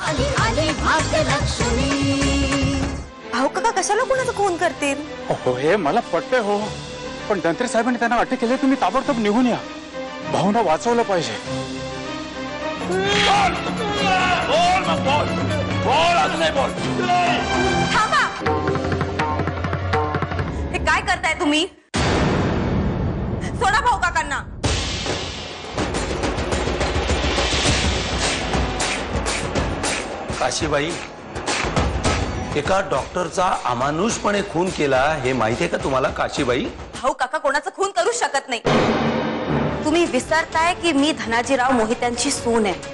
आली आली भाग्यलक्ष्मी। भाऊ काका कशाला कोणाचा खून करतील? हो हे मला पटतंय हो, पण धनंजय साहेबांनी त्यांना अटक केली, तुम्ही ताबडतोब निघून या, भाऊंना वाचवलं पाहिजे। थांबा, हे काय करताय तुम्ही? सोडा भाऊ काकांना। काशीबाई, एका डॉक्टरचा अमानुषपणे खून केला हे माहितीये का तुम्हाला काशीबाई? भाऊ काका कोणाचा खून करू शकत नाही। तुम्ही विसरताय की मी धनाजीराव मोहित्यांची सून आहे।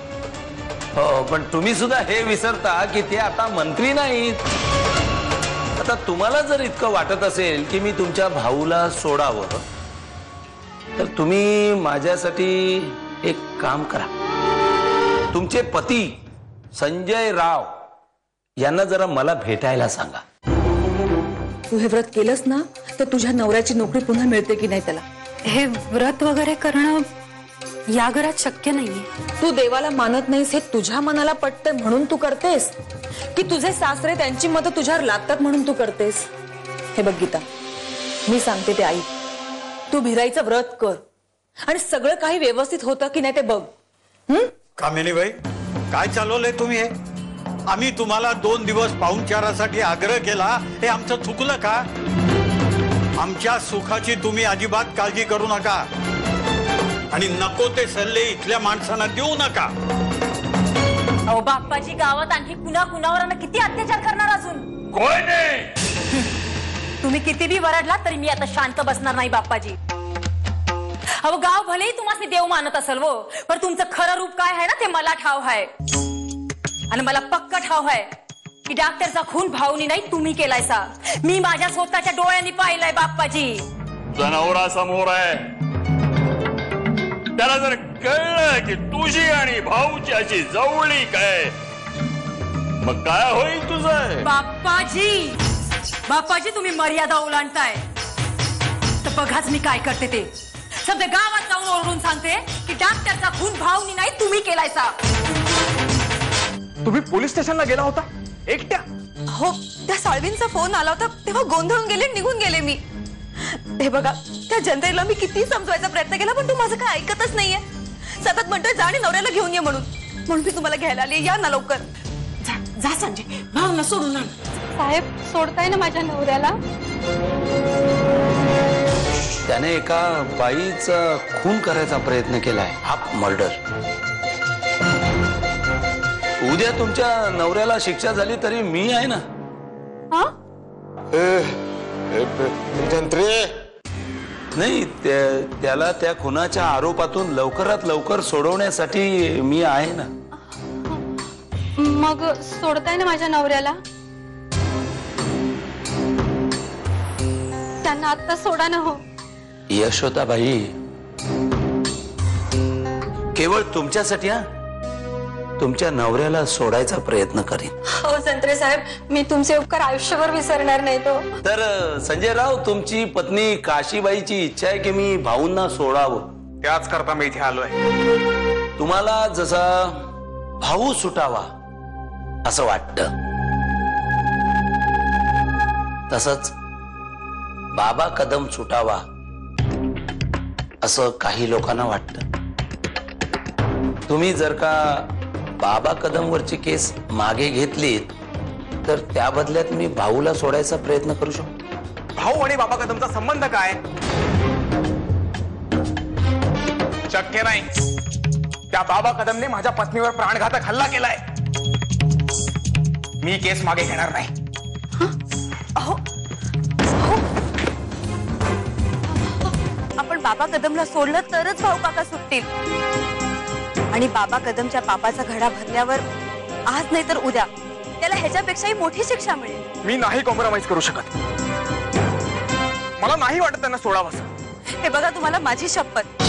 हो, पण तुम्ही सुद्धा हे विसरता की ते आता मंत्री नाहीत। आता तुम्हाला जर इतकं वाटत असेल की मी तुमच्या भाऊला सोडावं, तर तुम्ही माझ्यासाठी एक काम करा, तुमचे पती संजय राव यांना जरा मला भेटायला सांगा। तू हे व्रत केलंस ना, तर तुझ्या नवऱ्याची नोकरी पुन्हा मिळते की नाही त्याला? हे व्रत वगैरे करणं या घरात शक्य नाहीये। तू देवाला मानत नाहीस हे तुझ्या मनाला पटतंय म्हणून तू करतेस, की तुझे सासरे त्यांची मतं तुझ्यावर लागतात म्हणून तू करतेस? हे बघ गीता, मी सांगते ते ऐक, तू भिराईचं व्रत कर आणि सगळं काही व्यवस्थित होतं की नाही ते बघ। कामिनीबाई, काय चालवलंय तुम्ही हे? आम्ही तुम्हाला 2 दिवस पाहुणचारासाठी आग्रह केला, हे आमचं चुकलं का? आमच्या सुखाची तुम्ही अजिबात काळजी करू नका आणि नको ते सल्ले इथल्या माणसांना देऊ नका। अहो बाप्पाजी, गावात आणखी कुणावर किती अत्याचार करणार अजून? कोण नाही, तुम्ही किती बी वरडला तरी मी आता शांत बसणार नाही बाप्पाजी। अहो गाव भलेही तुम्हाला देव मानत असेल वो, पण तुमचं खरं रूप काय आहे ना ते मला ठाव आहे, आणि मला पक्का ठाव आहे की डॉक्टरचा खून भाऊनी नाही तुम्ही केलाय सा। मी माझ्या स्वतःच्या डोळ्यांनी पाहिलंय बाप्पाजी। जनावरा समोर आहे, त्याला जर कळलं की तुझी आणि भाऊची अशी जवळीक आहे, मग काय होईल तुझं? बाप्पाजी, बाप्पाजी तुम्ही मर्यादा ओलांडताय, तर बघाच मी काय करते ते। सध्या गावात जाऊन ओरडून सांगते की डॉक्टरचा खून भाऊनी नाही तुम्ही केलाय सा। तुम्ही पोलीस स्टेशनला गेला होता एकट्या? हो, त्या साळवींचा फोन आला होता तेव्हा गोंधळून गेले, निघून गेले मी। हे बघा, त्या जनतेला मी किती समजवायचा प्रयत्न केला, पण तू माझं काय ऐकतच नाहीये। सतत म्हणतोय जा आणि नवऱ्याला घेऊन ये म्हणून मी तुम्हाला घ्यायला आली, या ना लवकर। जा संजय, भावना सोडून आण। साहेब, सोडताय ना माझ्या नवऱ्याला? त्याने एका बाईचा खून करायचा प्रयत्न केलाय, हाफ मर्डर। उद्या तुमच्या नवऱ्याला शिक्षा झाली तरी मी आहे ना। नाही, त्याला त्या खुनाच्या आरोपातून लवकरात लवकर सोडवण्यासाठी मी आहे ना। मग सोडताय ना माझ्या नवऱ्याला? त्यांना आत्ता सोडा ना। हो यशोदाबाई, केवळ तुमच्यासाठी, हा, तुमच्या नवऱ्याला सोडायचा प्रयत्न करीन। हो संत्रे साहेब, मी तुमचे उपकार आयुष्यभर विसरणार नाही तो। तर संजय राव, तुमची पत्नी काशीबाईची इच्छा आहे की मी भाऊंना सोडावं, त्याच करता मी इथे आलोय। तुम्हाला जसा भाऊ सुटावा असं वाटतं, तसंच बाबा कदम सुटावा असं काही लोकांना वाटतं। तुम्ही जर का बाबा कदमवरची केस मागे घेतलीत, तर त्या बदल्यात मी भाऊला सोडायचा प्रयत्न करू शकतो। भाऊ आणि बाबा कदमचा संबंध काय? शक्य नाही। त्या बाबा कदमने माझ्या पत्नीवर प्राणघातक हल्ला केलाय। मी केस मागे घेणार नाही। आपण बाबा कदमला सोडलं तरच भाऊ काका सुटतील, आणि बाबा कदमच्या पापाचा घडा भरल्यावर आज नाही तर उद्या त्याला ह्याच्यापेक्षाही मोठी शिक्षा मिळेल। मी नाही कॉम्प्रोमाइज करू शकत, मला नाही वाटत त्यांना सोडावं। हे बघा, तुम्हाला माझी शपथ,